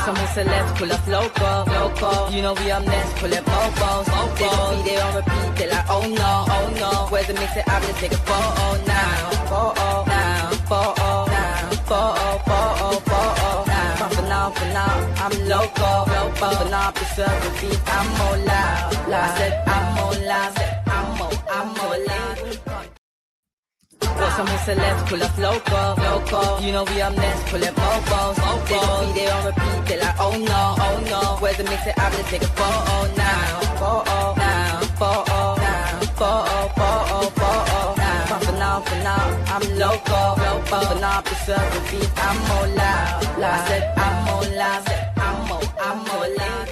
Somos celebs, pull up loco. You know we up next, pull up mofos. They gon' be there on repeat, they like, oh no. Where's the mix it up, let's take a photo now. For now, I'm loco. But now I'm preserving beat, I'm more loud. I said I'm more loud, I'm more loud. Somos celebs, pull up loco. You know we up next, pull up mofos. They gon' be there on repeat, they like, oh no. Where's the mix it up, let's take a photo now. For now, I'm loco. But now I'm preserving beat, I'm more loud. I said I'm more loud, I'm more loud.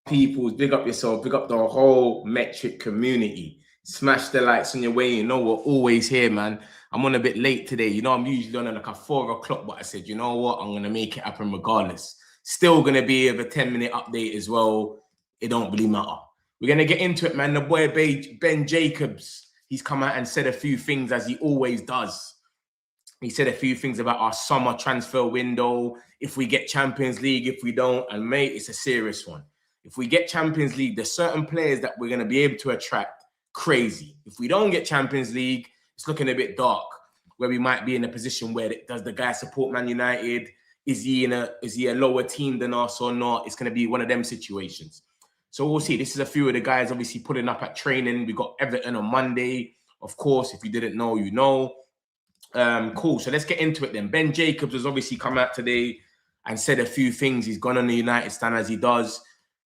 People, big up yourself, big up the whole Metric community. Smash the likes on your way. You know, we're always here, man. I'm on a bit late today. You know, I'm usually on like a 4 o'clock, but I said, you know what? I'm going to make it happen regardless. Still going to be with a 10-minute update as well. It don't really matter. We're going to get into it, man. The boy Ben Jacobs, he's come out and said a few things as he always does. He said a few things about our summer transfer window. If we get Champions League, if we don't. And mate, it's a serious one. If we get Champions League, there's certain players that we're going to be able to attract. Crazy. If we don't get Champions League, it's looking a bit dark, where we might be in a position where does the guy support Man United? Is he a lower team than us or not? It's going to be one of them situations. So we'll see. This is a few of the guys obviously putting up at training. We got Everton on Monday. Of course, if you didn't know, you know. Cool. So let's get into it then. Ben Jacobs has obviously come out today and said a few things. He's gone on the United stand as he does.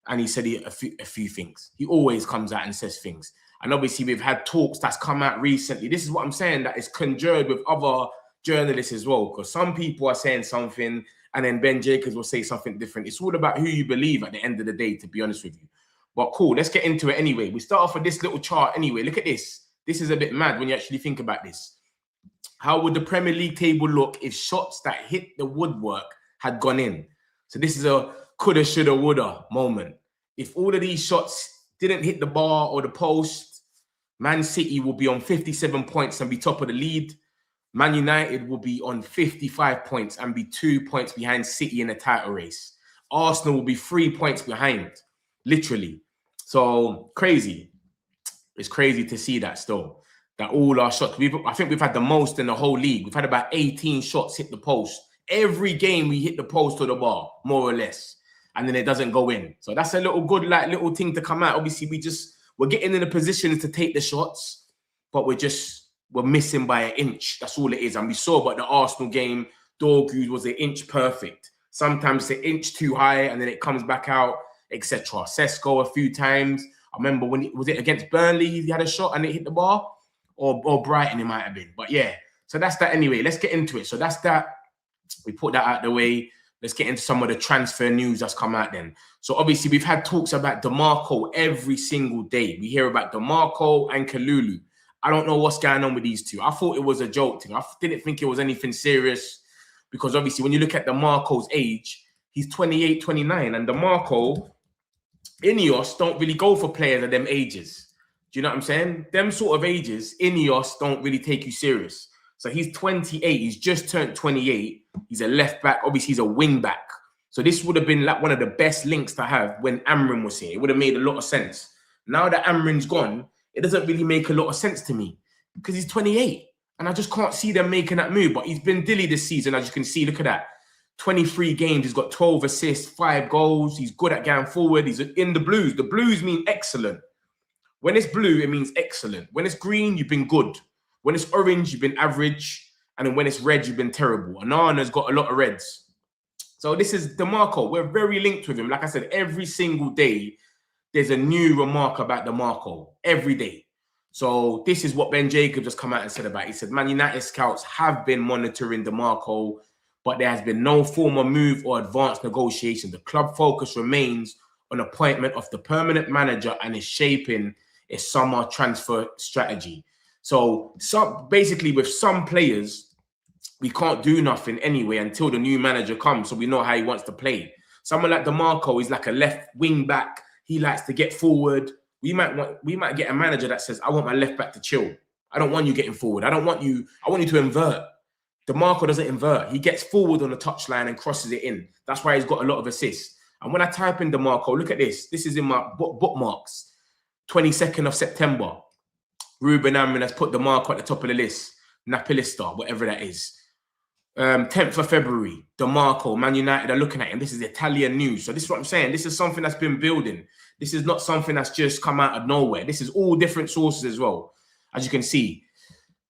And he said a few things. He always comes out and says things. And obviously, we've had talks that's come out recently. This is what I'm saying, that is conjured with other journalists as well. Because some people are saying something, and then Ben Jacobs will say something different. It's all about who you believe at the end of the day, to be honest with you. But cool, let's get into it anyway. We start off with this little chart anyway. Look at this. This is a bit mad when you actually think about this. How would the Premier League table look if shots that hit the woodwork had gone in? So this is a coulda, shoulda, woulda moment. If all of these shots didn't hit the bar or the post, Man City will be on 57 points and be top of the lead. Man United will be on 55 points and be 2 points behind City in the title race. Arsenal will be 3 points behind, literally. So crazy. It's crazy to see that still. That all our shots, I think we've had the most in the whole league. We've had about 18 shots hit the post. Every game we hit the post or the bar, more or less. And then it doesn't go in. So that's a little good, like, little thing to come out. Obviously, we're getting in the position to take the shots, but we're missing by an inch. That's all it is. And we saw about the Arsenal game, Dorgu was an inch perfect. Sometimes it's an inch too high, and then it comes back out, etc. Sesko a few times. I remember was it against Burnley? He had a shot and it hit the bar, or Brighton it might have been. But yeah, so that's that anyway. Let's get into it. So that's that. We put that out the way. Let's get into some of the transfer news that's come out then. So obviously we've had talks about DeMarco every single day. We hear about DeMarco and Kalulu. I don't know what's going on with these two. I thought it was a joke thing. I didn't think it was anything serious because obviously when you look at DeMarco's age, he's 28, 29. And DeMarco, Ineos don't really go for players of them ages. Do you know what I'm saying? Them sort of ages, Ineos don't really take you serious. So he's 28. He's just turned 28. He's a left back. Obviously, he's a wing back. So this would have been like one of the best links to have when Amrin was here. It would have made a lot of sense. Now that Amrin's gone, it doesn't really make a lot of sense to me because he's 28. And I just can't see them making that move. But he's been dilly this season, as you can see. Look at that. 23 games. He's got 12 assists, 5 goals. He's good at going forward. He's in the Blues. The Blues mean excellent. When it's blue, it means excellent. When it's green, you've been good. When it's orange, you've been average. And then when it's red, you've been terrible. Anana's got a lot of reds. So this is DeMarco. We're very linked with him. Like I said, every single day, there's a new remark about DeMarco. Every day. So this is what Ben Jacobs just come out and said about it. He said, Man United scouts have been monitoring DeMarco, but there has been no formal move or advanced negotiation. The club focus remains on appointment of the permanent manager and is shaping a summer transfer strategy. So basically with some players, we can't do nothing anyway until the new manager comes so we know how he wants to play. Someone like DeMarco is like a left wing back. He likes to get forward. We might get a manager that says, I want my left back to chill. I don't want you getting forward. I want you to invert. DeMarco doesn't invert. He gets forward on the touchline and crosses it in. That's why he's got a lot of assists. And when I type in DeMarco, look at this. This is in my bookmarks. 22nd of September. Ruben Amorim has put DeMarco at the top of the list. Napilista, whatever that is. 10th of February, DeMarco, Man United are looking at him. This is Italian news. So this is what I'm saying. This is something that's been building. This is not something that's just come out of nowhere. This is all different sources as well, as you can see.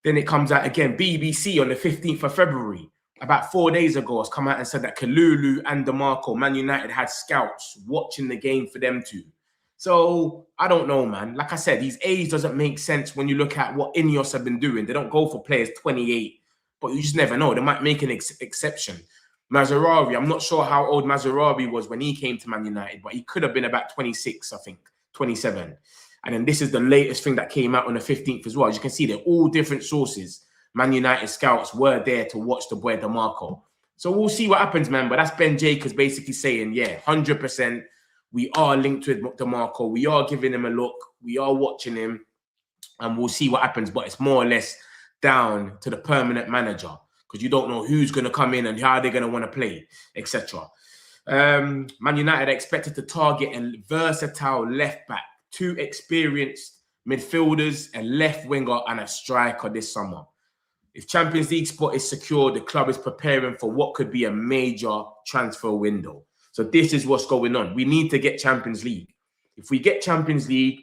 Then it comes out again. BBC on the 15th of February, about 4 days ago, has come out and said that Kalulu and DeMarco, Man United had scouts watching the game for them too. So I don't know, man. Like I said, these age doesn't make sense when you look at what Ineos have been doing. They don't go for players 28, but you just never know. They might make an exception. Mazraoui, I'm not sure how old Mazraoui was when he came to Man United, but he could have been about 26, I think, 27. And then this is the latest thing that came out on the 15th as well. As you can see, they're all different sources. Man United scouts were there to watch the boy DeMarco. So we'll see what happens, man. But that's Ben Jacobs basically saying, yeah, 100%. We are linked with DeMarco. We are giving him a look. We are watching him. And we'll see what happens. But it's more or less down to the permanent manager, because you don't know who's going to come in and how they're going to want to play, etc. Man United are expected to target a versatile left back, 2 experienced midfielders, a left winger, and a striker this summer. If Champions League spot is secured, the club is preparing for what could be a major transfer window. So this is what's going on. We need to get Champions League. If we get Champions League,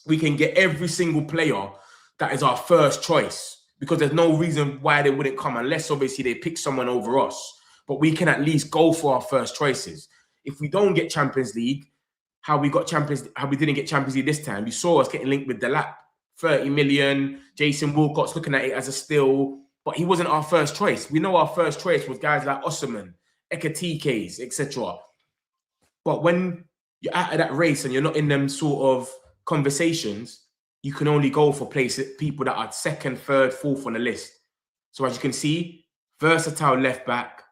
we can get every single player that is our first choice, because there's no reason why they wouldn't come, unless obviously they pick someone over us. But we can at least go for our first choices. If we don't get Champions League, how we didn't get Champions League this time, you saw us getting linked with Delap, 30 million. Jason Wilcott's looking at it as a steal, but he wasn't our first choice. We know our first choice was guys like Osimhen, Ekatikes, etc. But when you're out of that race and you're not in them sort of conversations, you can only go for people that are second, third, fourth on the list. So as you can see, versatile left back,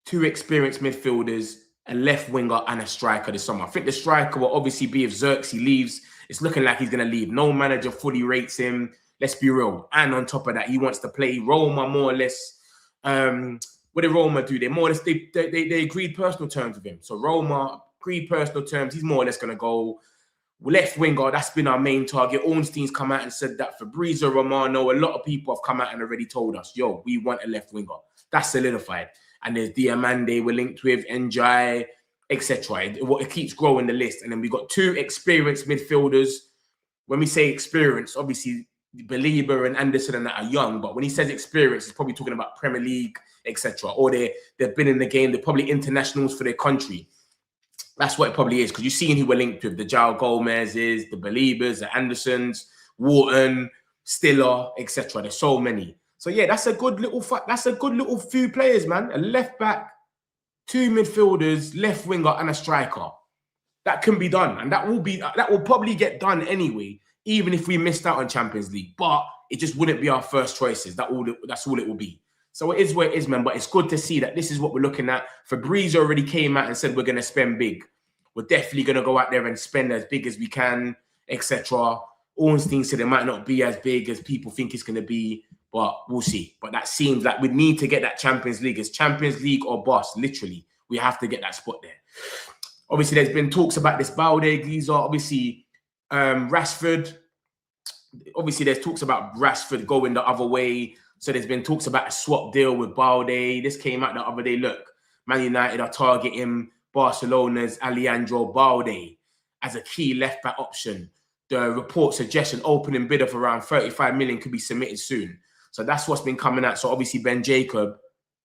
2 experienced midfielders, a left winger, and a striker this summer. I think the striker will obviously be if Xerxes leaves. It's looking like he's going to leave. No manager fully rates him. Let's be real. And on top of that, he wants to play. Roma more or less. What did Roma do? They more or less they agreed personal terms with him. So Roma agreed personal terms. He's more or less going to go. Left winger, that's been our main target. Ornstein's come out and said that. Fabrizio Romano, a lot of people have come out and already told us, yo, we want a left winger. That's solidified. And there's Diamande we're linked with, Njai, etc. It keeps growing the list. And then we got 2 experienced midfielders. When we say experience, obviously Belieber and Anderson and that are young, but when he says experience, he's probably talking about Premier League, etc. Or they've been in the game, they're probably internationals for their country. That's what it probably is, because you've seen who we're linked with: the João Gomez's, the Beliebers, the Andersons, Wharton, Stiller, etc. There's so many. So yeah, that's a good little few players, man. A left back, 2 midfielders, left winger, and a striker. That can be done, and that will probably get done anyway, even if we missed out on Champions League. But it just wouldn't be our first choices. That's all it will be. So it is what it is, man. But it's good to see that this is what we're looking at. Fabrizio already came out and said we're going to spend big. We're definitely going to go out there and spend as big as we can, etc. Ornstein said it might not be as big as people think it's going to be, but we'll see. But that seems like we need to get that Champions League. It's Champions League or bust, literally. We have to get that spot there. Obviously, there's been talks about this Balde. These are obviously Rashford. Obviously, there's talks about Rashford going the other way. So there's been talks about a swap deal with Balde. This came out the other day. Look, Man United are targeting Barcelona's Alejandro Balde as a key left-back option. The report suggests an opening bid of around 35 million could be submitted soon. So that's what's been coming out. So obviously Ben Jacob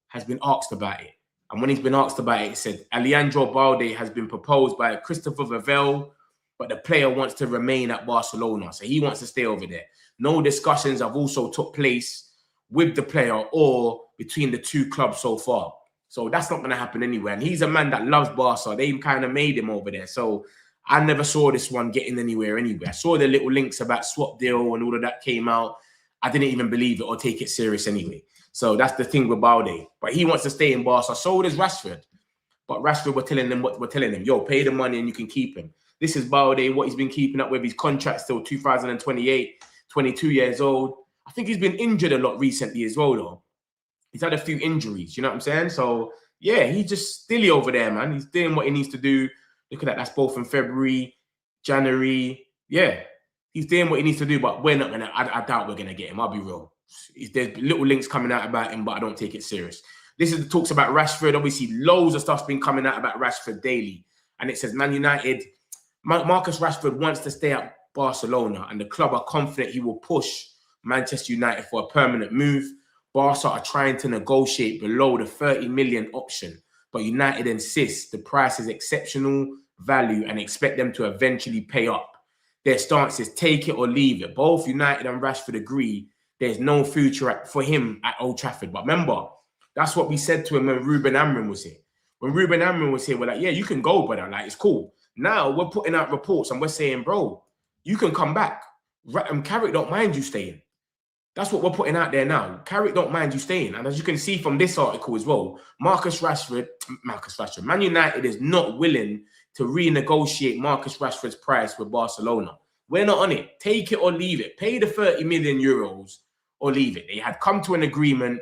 has been asked about it. And when he's been asked about it, he said, Alejandro Balde has been proposed by Christopher Vavell, but the player wants to remain at Barcelona. So he wants to stay over there. No discussions have also took place with the player or between the 2 clubs so far. So that's not going to happen anywhere. And he's a man that loves Barca. They kind of made him over there. So I never saw this one getting anywhere anyway. I saw the little links about swap deal and all of that came out. I didn't even believe it or take it serious anyway. So that's the thing with Balde. But he wants to stay in Barca. So does Rashford. But Rashford, we're telling him, yo, pay the money and you can keep him. This is Balde, what he's been keeping up with. His contract still 2028, 22 years old. I think he's been injured a lot recently as well, though. He's had a few injuries, you know what I'm saying? So, yeah, he's just stilly over there, man. He's doing what he needs to do. Look at that. That's both in February, January. Yeah, he's doing what he needs to do, but we're not going to, I doubt we're going to get him. I'll be real. There's little links coming out about him, but I don't take it serious. This is the talks about Rashford. Obviously, loads of stuff's been coming out about Rashford daily. And it says Man United, Marcus Rashford wants to stay at Barcelona, and the club are confident he will push Manchester United for a permanent move. Barca are trying to negotiate below the 30 million option, but United insists the price is exceptional value and expect them to eventually pay up. Their stance is take it or leave it. Both United and Rashford agree there's no future for him at Old Trafford. But remember, that's what we said to him when Ruben Amorim was here. When Ruben Amorim was here, we're like, yeah, you can go, brother. Like, it's cool. Now we're putting out reports and we're saying, bro, you can come back. Carrick don't mind you staying. That's what we're putting out there now. Carrick don't mind you staying. And as you can see from this article as well, Marcus Rashford, Man United is not willing to renegotiate Marcus Rashford's price with Barcelona. We're not on it. Take it or leave it. Pay the 30 million euros or leave it. They had come to an agreement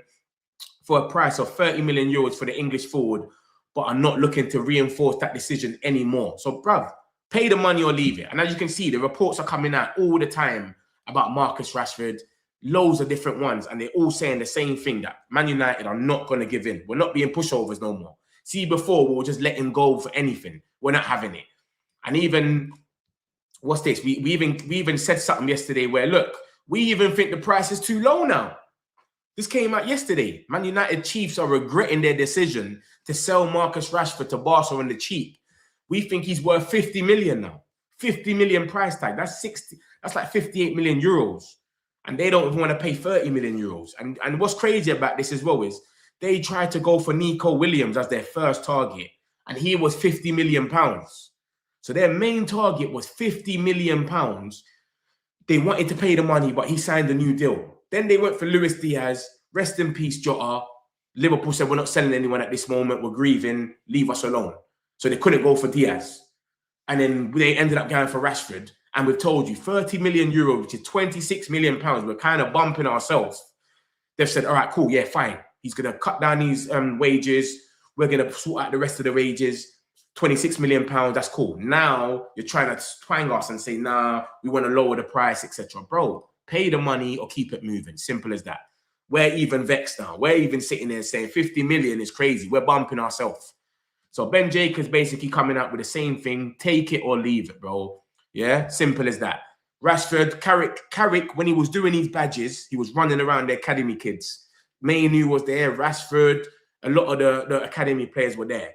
for a price of 30 million euros for the English forward, but are not looking to reinforce that decision anymore. So, bruv, pay the money or leave it. And as you can see, the reports are coming out all the time about Marcus Rashford, loads of different ones, and they're all saying the same thing, that Man United are not going to give in. We're not being pushovers no more. See, before, we were just letting go for anything. We're not having it. And even, what's this? We even said something yesterday where, look, we even think the price is too low now. This came out yesterday. Man United Chiefs are regretting their decision to sell Marcus Rashford to Barca on the cheap. We think he's worth 50 million now. 50 million price tag. That's like 58 million euros. And they don't even want to pay 30 million euros. And what's crazy about this as well is they tried to go for Nico Williams as their first target, and he was 50 million pounds. So their main target was 50 million pounds. They wanted to pay the money, but he signed a new deal. Then they went for Luis Diaz. Rest in peace, Jota. Liverpool said, we're not selling anyone at this moment. We're grieving. Leave us alone. So they couldn't go for Diaz. And then they ended up going for Rashford. And we've told you 30 million euros, which is 26 million pounds. We're kind of bumping ourselves. They've said, all right, cool. Yeah, fine. He's going to cut down these wages. We're going to sort out the rest of the wages. 26 million pounds. That's cool. Now you're trying to twang us and say, nah, we want to lower the price, etc. Bro, pay the money or keep it moving. Simple as that. We're even vexed now. We're even sitting there saying 50 million is crazy. We're bumping ourselves. So Ben Jacobs basically coming up with the same thing. Take it or leave it, bro. Yeah, simple as that. Rashford, Carrick, when he was doing these badges, he was running around the academy kids. Mainu was there, Rashford, a lot of the academy players were there.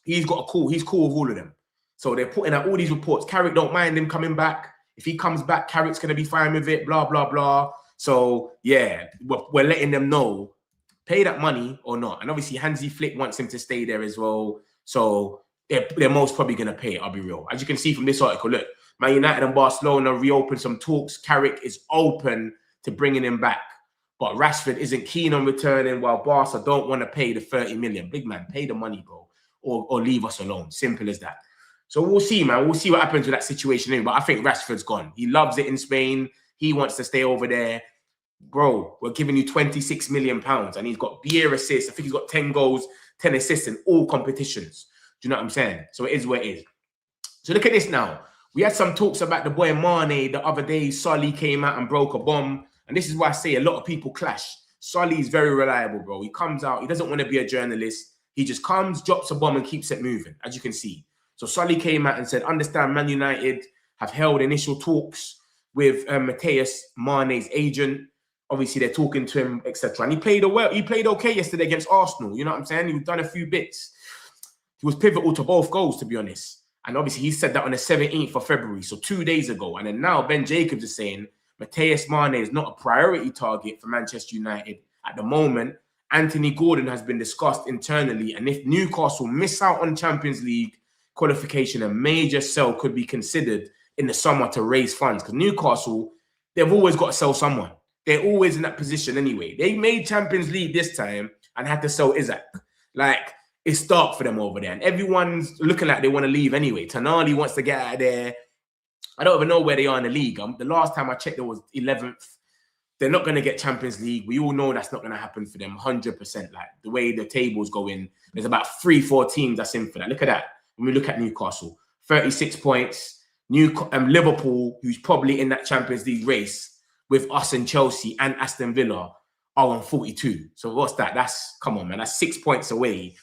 He's cool with all of them. So they're putting out all these reports. Carrick don't mind him coming back. If he comes back, Carrick's going to be fine with it, blah, blah, blah. So, yeah, we're letting them know, pay that money or not. And obviously, Hansi Flick wants him to stay there as well. So they're most probably going to pay it, I'll be real. As you can see from this article, look, Man United and Barcelona reopened some talks. Carrick is open to bringing him back. But Rashford isn't keen on returning, while Barca don't want to pay the 30 million. Big man, pay the money, bro, or leave us alone. Simple as that. So we'll see, man. We'll see what happens with that situation anyway. But I think Rashford's gone. He loves it in Spain. He wants to stay over there. Bro, we're giving you 26 million pounds, and he's got beer assists. I think he's got 10 goals, 10 assists in all competitions. Do you know what I'm saying? So it is what it is. So look at this now. We had some talks about the boy Mane the other day. Sully came out and broke a bomb. And this is why I say a lot of people clash. Sully is very reliable, bro. He comes out. He doesn't want to be a journalist. He just comes, drops a bomb, and keeps it moving, as you can see. So Sully came out and said, understand Man United have held initial talks with Matheus Mane's agent. Obviously, they're talking to him, etc. And he played well. He played okay yesterday against Arsenal. You know what I'm saying? He's done a few bits. He was pivotal to both goals, to be honest. And obviously, he said that on the 17th of February, so 2 days ago. And then now Ben Jacobs is saying Matheus Mane is not a priority target for Manchester United at the moment. Anthony Gordon has been discussed internally. And if Newcastle miss out on Champions League qualification, a major sell could be considered in the summer to raise funds. Because Newcastle, they've always got to sell someone. They're always in that position anyway. They made Champions League this time and had to sell Isaac. Like, it's dark for them over there. And everyone's looking like they want to leave anyway. Tonali wants to get out of there. I don't even know where they are in the league. The last time I checked, it was 11th. they're not going to get Champions League. We all know that's not going to happen for them 100%. Like the way the tables go in, there's about 3-4 teams that's in for that. Look at that. When we look at Newcastle, 36 points. Liverpool, who's probably in that Champions League race with us and Chelsea and Aston Villa, are on 42. So what's that? Come on, man. That's 6 points away.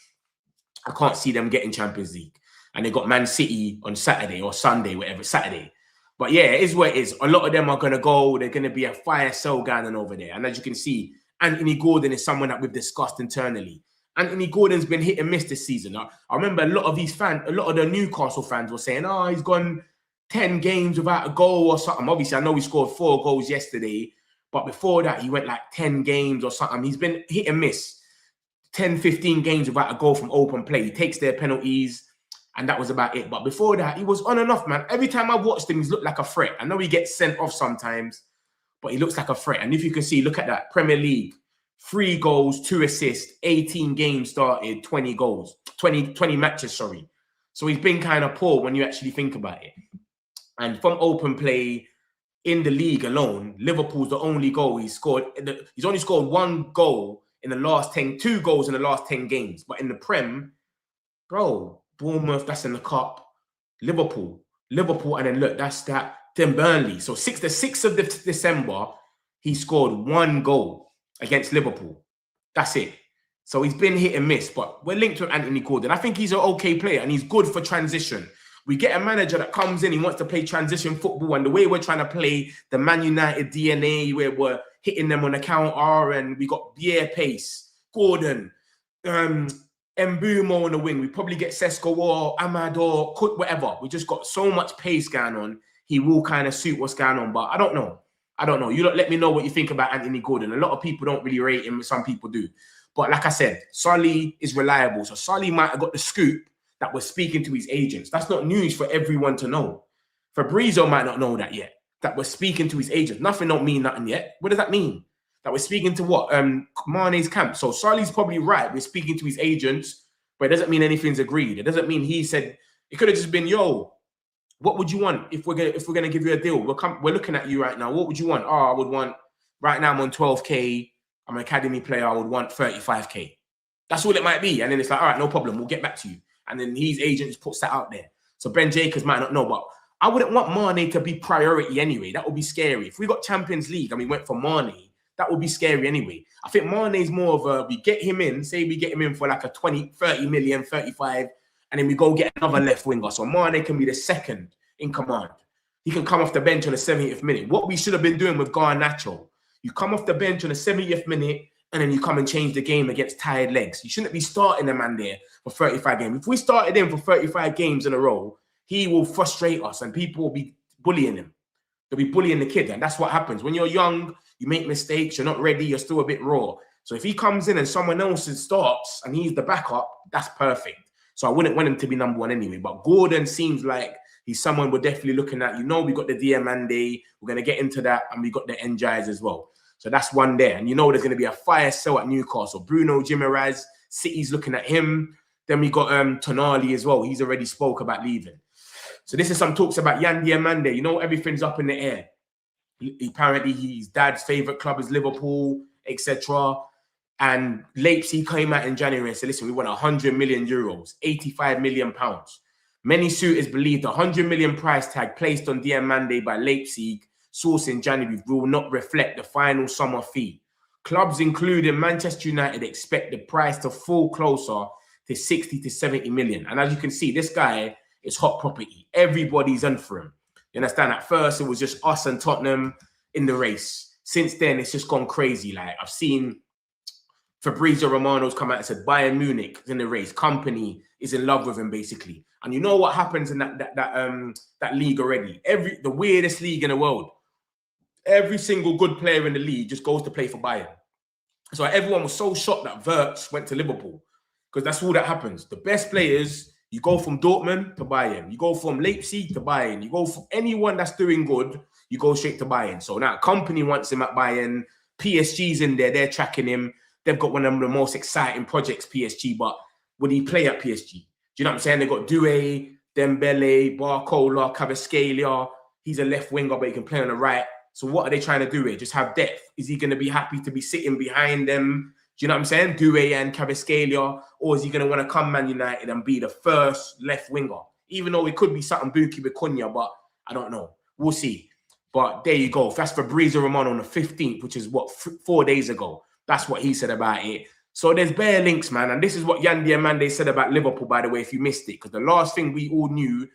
I can't see them getting Champions League. And they got Man City on Saturday or Sunday, whatever, Saturday. But yeah, it is what it is. A lot of them are going to go. They're going to be a fire sale going on over there. And as you can see, Anthony Gordon is someone that we've discussed internally. Anthony Gordon's been hit and miss this season. I remember a lot of the Newcastle fans were saying, oh, he's gone 10 games without a goal or something. Obviously, I know he scored 4 goals yesterday. But before that, he went like 10 games or something. He's been hit and miss. 10, 15 games without a goal from open play. He takes their penalties. And that was about it. But before that, he was on and off, man. Every time I watched him, he's looked like a threat. I know he gets sent off sometimes, but he looks like a threat. And if you can see, look at that. Premier League, 3 goals, 2 assists, 18 games started, 20 goals, 20 matches, sorry. So he's been kind of poor when you actually think about it. And from open play in the league alone, Liverpool's the only goal he's scored. He's only scored 1 goal in the last 2 goals in the last 10 games. But in the Prem, bro, Bournemouth, that's in the cup. Liverpool, and then look, that's that. Then Burnley. So the 6th of December, he scored 1 goal against Liverpool. That's it. So he's been hit and miss, but we're linked with Anthony Gordon. I think he's an okay player and he's good for transition. We get a manager that comes in, he wants to play transition football, and the way we're trying to play the Man United DNA, where we're hitting them on the counter, and we got Bier pace, Gordon, Mbumo on the wing. We probably get Sesko or Ahmad or Cook, whatever. We just got so much pace going on. He will kind of suit what's going on, but I don't know. You don't let me know what you think about Anthony Gordon. A lot of people don't really rate him, some people do. But like I said, Solly is reliable. So Solly might have got the scoop that we're speaking to his agents. That's not news for everyone to know. Fabrizio might not know that yet, that we're speaking to his agents. Nothing don't mean nothing yet. What does that mean? That we're speaking to what? Mane's camp. So Solly's probably right. We're speaking to his agents, but it doesn't mean anything's agreed. It doesn't mean he said, it could have just been, yo, what would you want if we're gonna give you a deal? We're looking at you right now. What would you want? Oh, I would want, right now I'm on 12K. I'm an academy player. I would want 35K. That's all it might be. And then it's like, all right, no problem. We'll get back to you. And then his agent puts that out there. So Ben Jacobs might not know, but I wouldn't want Mane to be priority anyway. That would be scary. If we got Champions League and we went for Mane, that would be scary anyway. I think Mane's more of a, we get him in, say we get him in for like a 20, 30 million, 35, and then we go get another left winger. So Mane can be the second in command. He can come off the bench on the 70th minute. What we should have been doing with Garnacho, you come off the bench on the 70th minute, and then you come and change the game against tired legs. You shouldn't be starting a man there for 35 games. If we started him for 35 games in a row, he will frustrate us and people will be bullying him. They'll be bullying the kid. And that's what happens. When you're young, you make mistakes, you're not ready, you're still a bit raw. So if he comes in and someone else starts and he's the backup, that's perfect. So I wouldn't want him to be number 1 anyway. But Gordon seems like he's someone we're definitely looking at. You know, we got the Diamande. We're going to get into that. And we got the Njais as well. So that's one there. And you know there's going to be a fire sale at Newcastle. Bruno Guimaraes, City's looking at him. Then we got Tonali as well. He's already spoke about leaving. So this is some talks about Yan Diamande. You know, everything's up in the air. Apparently, his dad's favourite club is Liverpool, etc. And Leipzig came out in January and said, listen, we want 100 million euros, 85 million pounds. Many suitors believe the 100 million price tag placed on Diamande by Leipzig, source in January, will not reflect the final summer fee. Clubs, including Manchester United, expect the price to fall closer to 60 to 70 million. And as you can see, this guy is hot property. Everybody's in for him. You understand? At first, it was just us and Tottenham in the race. Since then, it's just gone crazy. Like, I've seen Fabrizio Romano's come out and said Bayern Munich is in the race. Company is in love with him, basically. And you know what happens in that league already? The weirdest league in the world. Every single good player in the league just goes to play for Bayern. So everyone was so shocked that Wirtz went to Liverpool, because that's all that happens. The best players, you go from Dortmund to Bayern. You go from Leipzig to Bayern. You go from anyone that's doing good, you go straight to Bayern. So now company wants him at Bayern. PSG's in there. They're tracking him. They've got one of the most exciting projects, PSG. But would he play at PSG? Do you know what I'm saying? They've got Doué, Dembele, Barcola, Kvaratskhelia. He's a left winger, but he can play on the right. So what are they trying to do here? Just have depth? Is he going to be happy to be sitting behind them? Do you know what I'm saying? Doué and Kvaratskhelia, or is he going to want to come Man United and be the first left winger? Even though it could be something Buki with Cunha, but I don't know. We'll see. But there you go. That's Fabrizio Romano on the 15th, which is what, 4 days ago. That's what he said about it. So there's bare links, man. And this is what Yandy Amande said about Liverpool, by the way, if you missed it. Because the last thing we all knew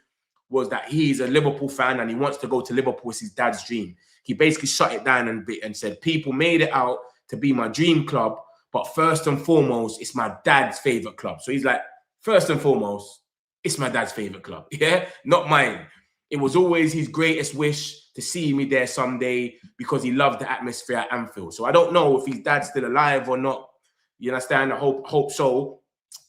was that he's a Liverpool fan and he wants to go to Liverpool. It's his dad's dream. He basically shut it down and said, people made it out to be my dream club, but first and foremost, it's my dad's favorite club. So he's like, first and foremost, it's my dad's favorite club. Yeah, not mine. It was always his greatest wish to see me there someday because he loved the atmosphere at Anfield. So I don't know if his dad's still alive or not. You understand? I hope so.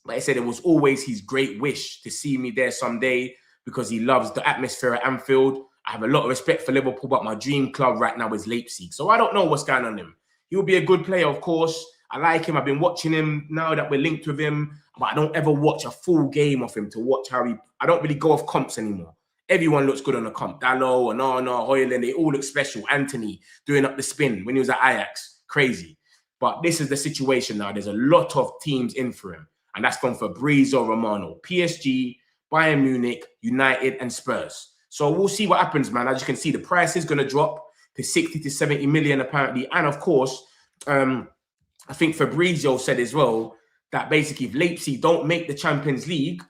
But he said it was always his great wish to see me there someday because he loves the atmosphere at Anfield. I have a lot of respect for Liverpool, but my dream club right now is Leipzig. So I don't know what's going on with him. He'll be a good player, of course. I like him. I've been watching him now that we're linked with him, but I don't ever watch a full game of him to watch how he... I don't really go off comps anymore. Everyone looks good on the comp. Dalot, Onana, Højlund, they all look special. Anthony doing up the spin when he was at Ajax. Crazy. But this is the situation now. There's a lot of teams in for him. And that's from Fabrizio Romano. PSG, Bayern Munich, United, and Spurs. So we'll see what happens, man. As you can see, the price is going to drop to 60 to 70 million, apparently. And of course, I think Fabrizio said as well that basically if Leipzig don't make the Champions League,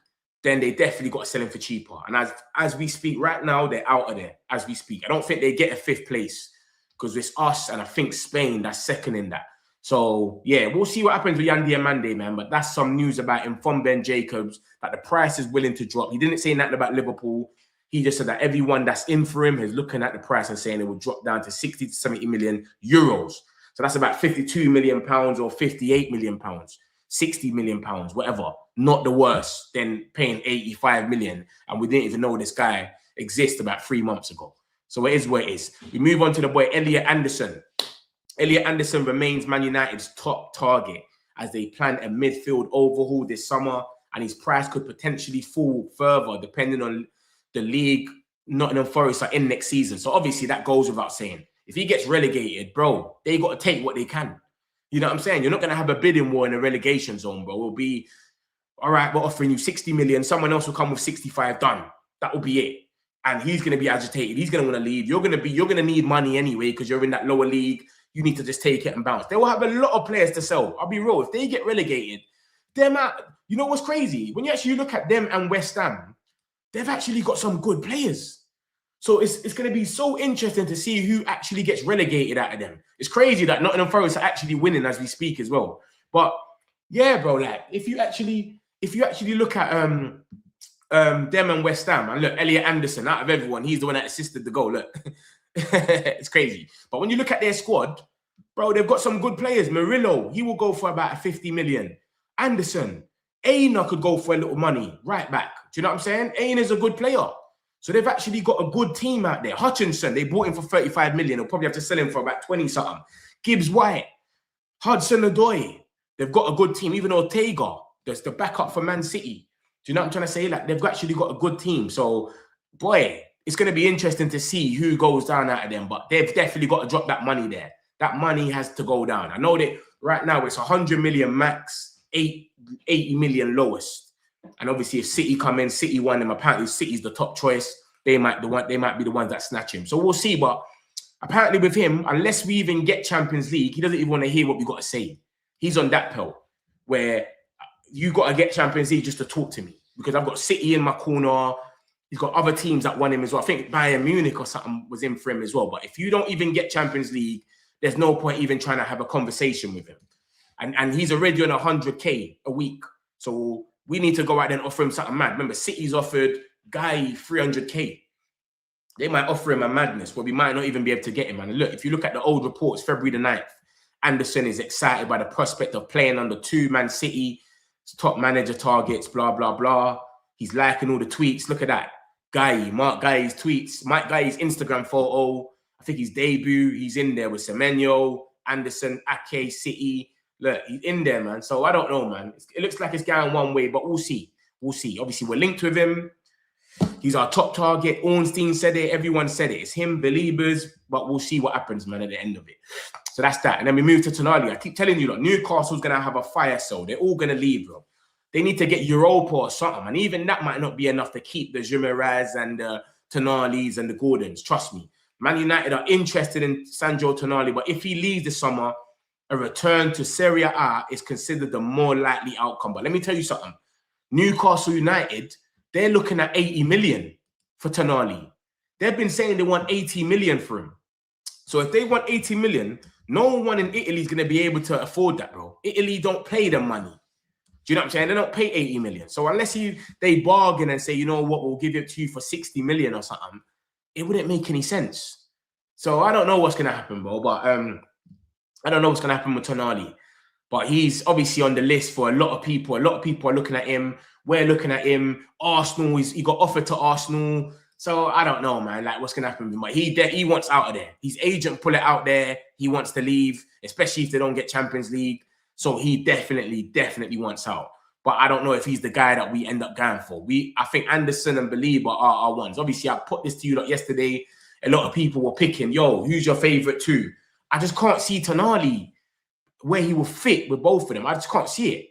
then they definitely got to sell him for cheaper. And as we speak right now, they're out of there as we speak. I don't think they get a 5th place because it's us and I think Spain that's second in that. So, yeah, we'll see what happens with Yandy Amande, man. But that's some news about him from Ben Jacobs, that the price is willing to drop. He didn't say nothing about Liverpool. He just said that everyone that's in for him is looking at the price and saying it will drop down to 60 to 70 million euros. So that's about 52 million pounds or 58 million pounds, 60 million pounds, whatever. Not the worst than paying 85 million. And we didn't even know this guy exists about 3 months ago. So it is what it is. We move on to the boy, Elliot Anderson. Elliot Anderson remains Man United's top target as they plan a midfield overhaul this summer, and his price could potentially fall further depending on the league Nottingham Forest are in next season. So obviously that goes without saying. If he gets relegated, bro, they got to take what they can. You know what I'm saying? You're not going to have a bidding war in a relegation zone, bro. It'll be, all right, we're offering you 60 million. Someone else will come with 65, done. That will be it. And he's going to be agitated. He's going to want to leave. You're going to need money anyway because you're in that lower league. You need to just take it and bounce. They will have a lot of players to sell. I'll be real. If they get relegated, them out. You know what's crazy? When you actually look at them and West Ham, they've actually got some good players. So it's going to be so interesting to see who actually gets relegated out of them. It's crazy that Nottingham Forest are actually winning as we speak as well. But yeah, bro, like if you actually look at them and West Ham, and look, Elliot Anderson, out of everyone, he's the one that assisted the goal. Look, it's crazy. But when you look at their squad, bro, they've got some good players. Murillo, he will go for about 50 million. Anderson, Aina could go for a little money right back. Do you know what I'm saying? Aina's a good player. So they've actually got a good team out there. Hutchinson, they bought him for 35 million. They'll probably have to sell him for about 20 something. Gibbs White, Hudson-Odoi, they've got a good team. Even Ortega, there's the backup for Man City. Do you know what I'm trying to say? Like, they've actually got a good team. So, boy, it's going to be interesting to see who goes down out of them. But they've definitely got to drop that money there. That money has to go down. I know that right now it's 100 million max, 80 million lowest. And obviously, if City come in, City won him. Apparently, City's the top choice. They might be the ones that snatch him. So we'll see. But apparently, with him, unless we even get Champions League, he doesn't even want to hear what we got to say. He's on that pill where you got to get Champions League just to talk to me because I've got City in my corner. He's got other teams that won him as well. I think Bayern Munich or something was in for him as well. But if you don't even get Champions League, there's no point even trying to have a conversation with him. And he's already on 100K a week. So we need to go out there and offer him something mad. Remember, City's offered Guy 300K. They might offer him a madness, but we might not even be able to get him. And look, if you look at the old reports, February the 9th, Anderson is excited by the prospect of playing under 2 Man City, top manager targets, blah, blah, blah. He's liking all the tweets. Look at that. Mark Guy's tweets, Mike Guy's Instagram photo. I think his debut, he's in there with Semenyo, Anderson, Ake, City. Look, he's in there, man. So I don't know, man. It looks like it's going one way, but we'll see. We'll see. Obviously, we're linked with him. He's our top target. Ornstein said it. Everyone said it. It's him, believers, but we'll see what happens, man, at the end of it. So that's that. And then we move to Tonali. I keep telling you, look, Newcastle's going to have a fire sale. They're all going to leave, bro. They need to get Europa or something. And even that might not be enough to keep the Jumeirahs and the Tonalis and the Gordons. Trust me. Man United are interested in Sandro Tonali. But if he leaves this summer, a return to Serie A is considered the more likely outcome. But let me tell you something. Newcastle United, they're looking at 80 million for Tonali. They've been saying they want 80 million for him. So if they want 80 million, no one in Italy is going to be able to afford that, bro. Italy don't pay them money. Do you know what I'm saying? They don't pay 80 million. So unless they bargain and say, you know what, we'll give it to you for 60 million or something, it wouldn't make any sense. So I don't know what's going to happen, bro. But I don't know what's going to happen with Tonali. But he's obviously on the list for a lot of people. A lot of people are looking at him. We're looking at him. Arsenal, he got offered to Arsenal. So I don't know, man, like what's going to happen with him. But he wants out of there. His agent pull it out there. He wants to leave, especially if they don't get Champions League. So he definitely wants out. But I don't know if he's the guy that we end up going for. I think Anderson and Belieber are our ones. Obviously, I put this to you yesterday. A lot of people were picking, yo, who's your favorite too? I just can't see Tonali where he will fit with both of them. I just can't see it.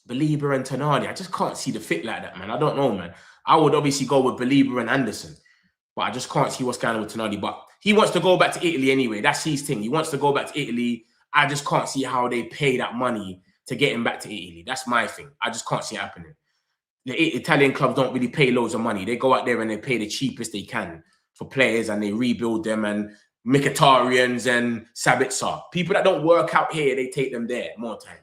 Belieber and Tonali, I just can't see the fit like that, man. I don't know, man. I would obviously go with Belieber and Anderson, but I just can't see what's going on with Tonali. But he wants to go back to Italy anyway. That's his thing. He wants to go back to Italy. I just can't see how they pay that money to get him back to Italy. That's my thing. I just can't see it happening. The Italian clubs don't really pay loads of money. They go out there and they pay the cheapest they can for players and they rebuild them, and Mkhitaryan's and Sabitzer. People that don't work out here, they take them there more time.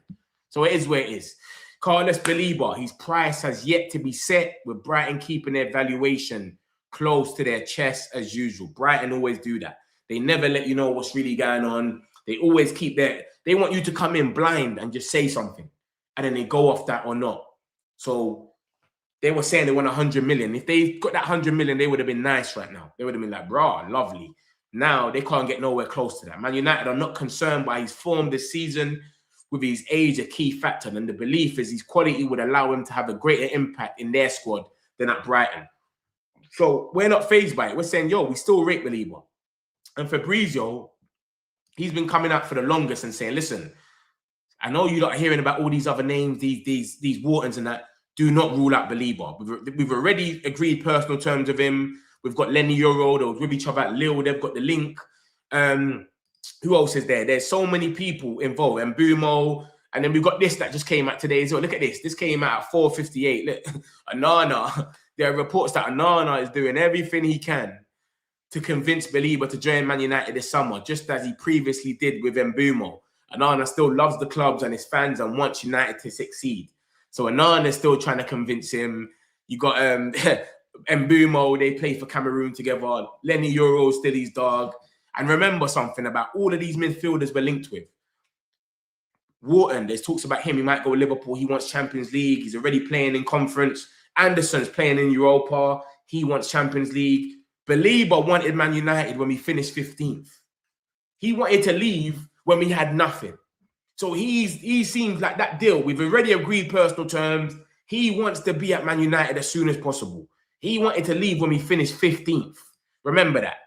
So it is where it is. Carlos Belieber, his price has yet to be set, with Brighton keeping their valuation close to their chest as usual. Brighton always do that. They never let you know what's really going on. They always keep they want you to come in blind and just say something, and then they go off that or not. So they were saying they want 100 million. If they got that 100 million, they would have been nice right now. They would have been like, bro, lovely. Now they can't get nowhere close to that. Man United are not concerned by his form this season, with his age a key factor. And the belief is his quality would allow him to have a greater impact in their squad than at Brighton. So we're not fazed by it. We're saying, yo, we still rate Belieber. And Fabrizio, he's been coming out for the longest and saying, listen, I know you're not hearing about all these other names, these Whartons and that. Do not rule out Belieber. We've already agreed personal terms with him. We've got Lenny Euro. They were with each other at Lille. They've got the link. Who else is there? There's so many people involved. And Mbumo. And then we've got this that just came out today as well. Look at this. This came out at 4:58. Look, Anana. There are reports that Anana is doing everything he can to convince Belieber to join Man United this summer, just as he previously did with Mbumo. Anana still loves the clubs and his fans and wants United to succeed. So Anana is still trying to convince him. You got Mbumo, they play for Cameroon together. Lenny Euro, still his dog. And remember something about all of these midfielders we're linked with. Wharton, there's talks about him. He might go to Liverpool. He wants Champions League. He's already playing in conference. Anderson's playing in Europa. He wants Champions League. Belieber wanted Man United when we finished 15th. He wanted to leave when we had nothing. So he seems like that deal. We've already agreed personal terms. He wants to be at Man United as soon as possible. He wanted to leave when we finished 15th. Remember that.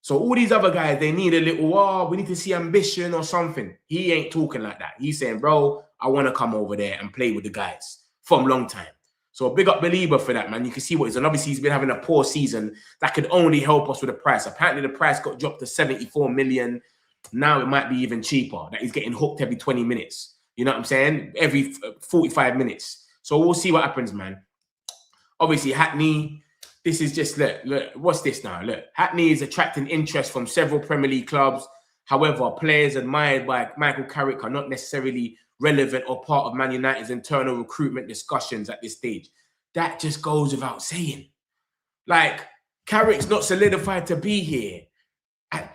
So all these other guys, they need a little, we need to see ambition or something. He ain't talking like that. He's saying, bro, I want to come over there and play with the guys from long time. So big up Belieber for that, man. You can see what he's done. Obviously, he's been having a poor season. That could only help us with the price. Apparently, the price got dropped to 74 million. Now it might be even cheaper. That he's getting hooked every 20 minutes. You know what I'm saying? Every 45 minutes. So we'll see what happens, man. Obviously, Hackney, this is just, look, what's this now? Look, Hackney is attracting interest from several Premier League clubs. However, players admired by Michael Carrick are not necessarily relevant or part of Man United's internal recruitment discussions at this stage. That just goes without saying. Like, Carrick's not solidified to be here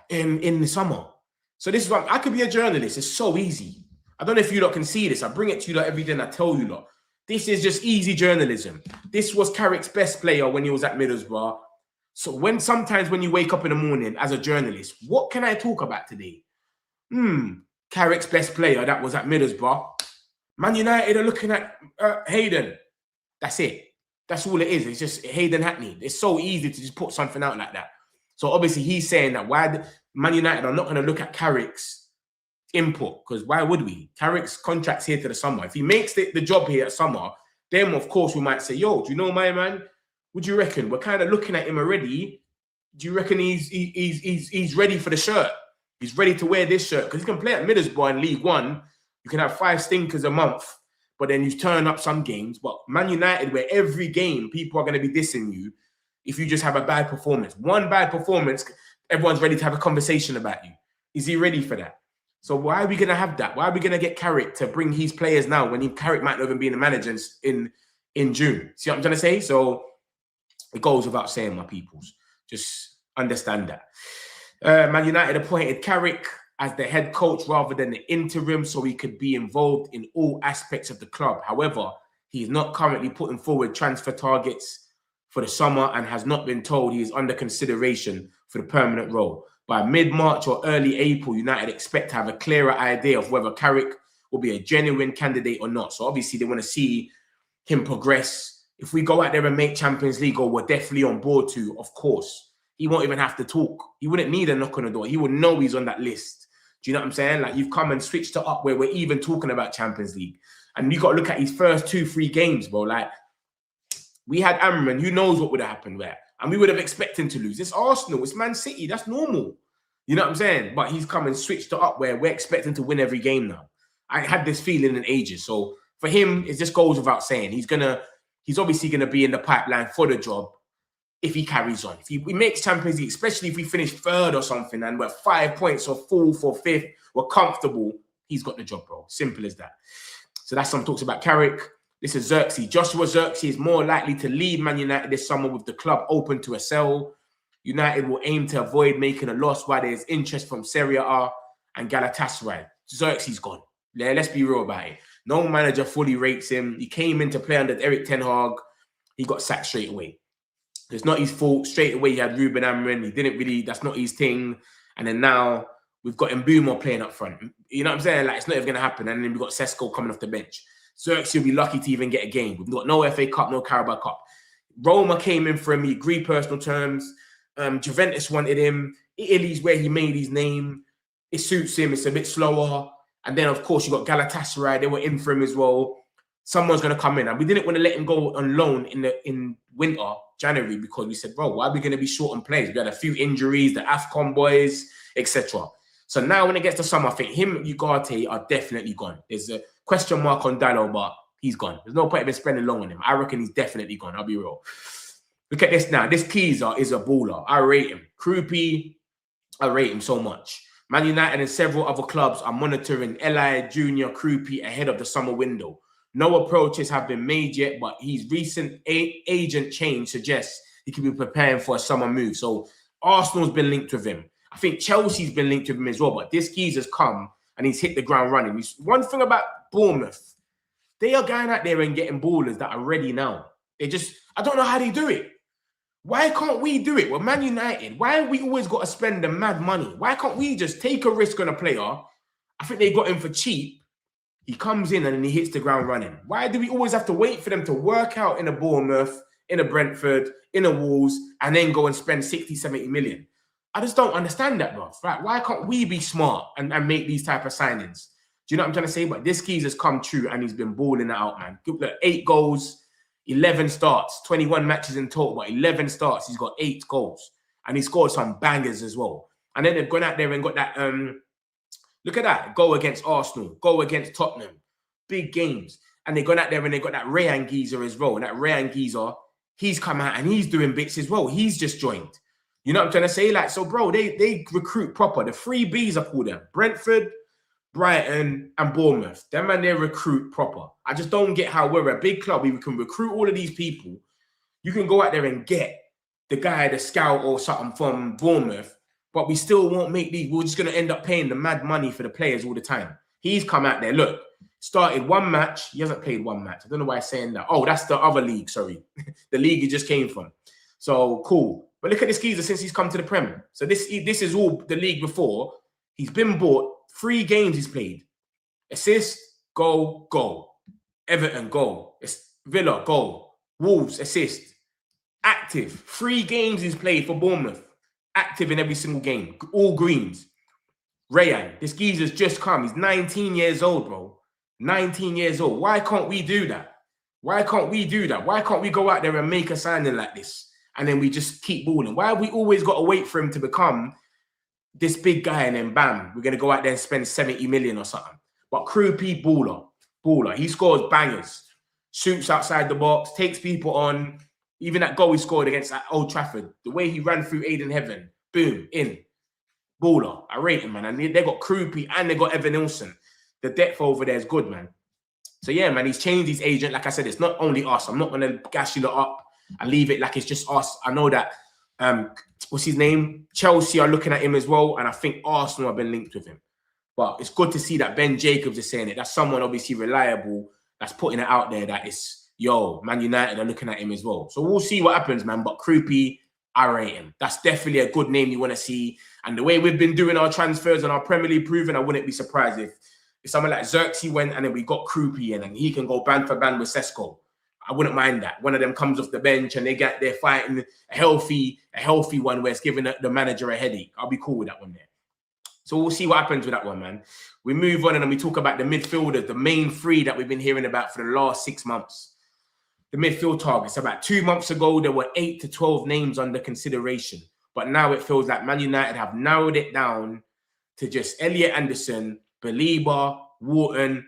in the summer. So this is what I could be a journalist. It's so easy. I don't know if you lot can see this. I bring it to you lot every day and I tell you lot. This is just easy journalism. This was Carrick's best player when he was at Middlesbrough. So sometimes when you wake up in the morning as a journalist, what can I talk about today? Carrick's best player that was at Middlesbrough. Man United are looking at Hayden. That's it. That's all it is. It's just Hayden Hackney. It's so easy to just put something out like that. So obviously he's saying that Man United are not going to look at Carrick's input, because why would we? Carrick's contract's here to the summer. If he makes the job here at summer, then of course we might say, yo, do you know my man? What do you reckon? We're kind of looking at him already. Do you reckon he's ready for the shirt? He's ready to wear this shirt because he can play at Middlesbrough in League One. You can have 5 stinkers a month, but then you turn up some games. But Man United, where every game people are going to be dissing you if you just have a bad performance. One bad performance, everyone's ready to have a conversation about you. Is he ready for that? So why are we going to have that? Why are we going to get Carrick to bring his players now when Carrick might not even be in the manager in June? See what I'm trying to say? So it goes without saying, my peoples. Just understand that. Man United appointed Carrick as the head coach rather than the interim so he could be involved in all aspects of the club. However, he is not currently putting forward transfer targets for the summer and has not been told he is under consideration for the permanent role. By mid-March or early April, United expect to have a clearer idea of whether Carrick will be a genuine candidate or not. So obviously they want to see him progress. If we go out there and make Champions League, or we're definitely on board to, of course, he won't even have to talk. He wouldn't need a knock on the door. He would know he's on that list. Do you know what I'm saying? Like, you've come and switched it up where we're even talking about Champions League. And you got to look at his first 2-3 games, bro. Like, we had Amran. Who knows what would have happened there? And we would have expected him to lose. It's Arsenal. It's Man City. That's normal. You know what I'm saying? But he's come and switched it up where we're expecting to win every game now. I had this feeling in ages. So for him, it just goes without saying. He's obviously going to be in the pipeline for the job if he carries on. If he makes Champions League, especially if we finish 3rd or something and we're 5 points or 4th or 5th, we're comfortable, he's got the job, bro. Simple as that. So that's some talks about Carrick. This is Xerxes. Joshua Xerxes is more likely to leave Man United this summer with the club open to a sell. United will aim to avoid making a loss while there's interest from Serie A and Galatasaray. Xerxes gone. Yeah, let's be real about it. No manager fully rates him. He came in to play under Eric Ten Hag. He got sacked straight away. It's not his fault. Straight away, he had Ruben Amrin. He didn't really, that's not his thing. And then now we've got Mbeumo playing up front. You know what I'm saying? Like, it's not even going to happen. And then we've got Sesko coming off the bench. Xerxes will be lucky to even get a game. We've got no FA Cup, no Carabao Cup. Roma came in for him. He agreed personal terms. Juventus wanted him. Italy's where he made his name. It suits him. It's a bit slower. And then, of course, you got Galatasaray. They were in for him as well. Someone's going to come in. And we didn't want to let him go on loan in winter, January, because we said, bro, why are we going to be short on players? We had a few injuries, the AFCON boys, etc. So now when it gets to summer, I think him and Ugarte are definitely gone. There's a question mark on Dallo, but he's gone. There's no point in spending long on him. I reckon he's definitely gone. I'll be real. Look at this now. This Keezer is a baller. I rate him. Krupi, I rate him so much. Man United and several other clubs are monitoring Eli Jr. Krupi ahead of the summer window. No approaches have been made yet, but his recent agent change suggests he could be preparing for a summer move. So Arsenal's been linked with him. I think Chelsea's been linked with him as well, but this Keezer's come and he's hit the ground running. One thing about Bournemouth, they are going out there and getting ballers that are ready now. I don't know how they do it. Why can't we do it? We're Man United. Why have we always got to spend the mad money? Why can't we just take a risk on a player? I think they got him for cheap. He comes in and then he hits the ground running. Why do we always have to wait for them to work out in a Bournemouth, in a Brentford, in a Wolves, and then go and spend 60, 70 million? I just don't understand that, bro. Right? Why can't we be smart and make these type of signings? Do you know what I'm trying to say? But this keys has come true and he's been balling it out, man. Look, 8 goals, 11 starts, 21 matches in total, but 11 starts. He's got 8 goals. And he scored some bangers as well. And then they've gone out there and got that... look at that. Go against Arsenal. Go against Tottenham. Big games. And they've gone out there and they've got that Rayan Geezer as well. And that Rayan Geezer, he's come out and he's doing bits as well. He's just joined. You know what I'm trying to say? Like, so, bro, they recruit proper. The 3 Bs, I call them. Brentford, Brighton, and Bournemouth. Them man, they recruit proper. I just don't get how we're a big club. We can recruit all of these people. You can go out there and get the guy, the scout or something from Bournemouth, but we still won't make these. We're just going to end up paying the mad money for the players all the time. He's come out there. Look, started 1 match. He hasn't played 1 match. I don't know why I'm saying that. Oh, that's the other league. Sorry. The league he just came from. So, cool. But look at this geezer since he's come to the Prem. So this is all the league before. He's been bought. 3 games he's played. Assist, goal, goal. Everton, goal. Villa, goal. Wolves, assist. Active. 3 games he's played for Bournemouth. Active in every single game. All greens. Rayan, this geezer's just come. He's 19 years old, bro. 19 years old. Why can't we do that? Why can't we do that? Why can't we go out there and make a signing like this? And then we just keep balling. Why have we always got to wait for him to become this big guy and then bam, we're going to go out there and spend 70 million or something? But Krupi, baller. He scores bangers. Shoots outside the box, takes people on. Even that goal he scored against Old Trafford, the way he ran through Aiden Heaven, boom, in. Baller. I rate him, man. And they got Krupi and they got Evan Nilsson. The depth over there is good, man. So, yeah, man, he's changed his agent. Like I said, it's not only us. I'm not going to gas you lot up and leave it like it's just us. I know that, what's his name? Chelsea are looking at him as well. And I think Arsenal have been linked with him. But it's good to see that Ben Jacobs is saying it. That's someone obviously reliable that's putting it out there that it's, yo, Man United are looking at him as well. So we'll see what happens, man. But Krupi, I rate him. That's definitely a good name you want to see. And the way we've been doing our transfers and our Premier League proven, I wouldn't be surprised if someone like Xerxes went and then we got Krupi in and he can go band for band with Sesko. I wouldn't mind that. One of them comes off the bench and they're fighting a healthy one where it's giving the manager a headache. I'll be cool with that one there. So we'll see what happens with that one, man. We move on and then we talk about the midfielders, the main 3 that we've been hearing about for the last 6 months. The midfield targets. About 2 months ago, there were 8 to 12 names under consideration. But now it feels like Man United have narrowed it down to just Elliot Anderson, Belieber, Wharton,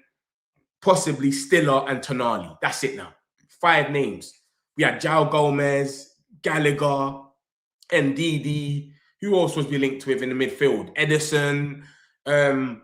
possibly Stiller and Tonali. That's it now. 5 names. We had João Gomez, Gallagher, Ndidi. Who else was we linked with in the midfield? Edison.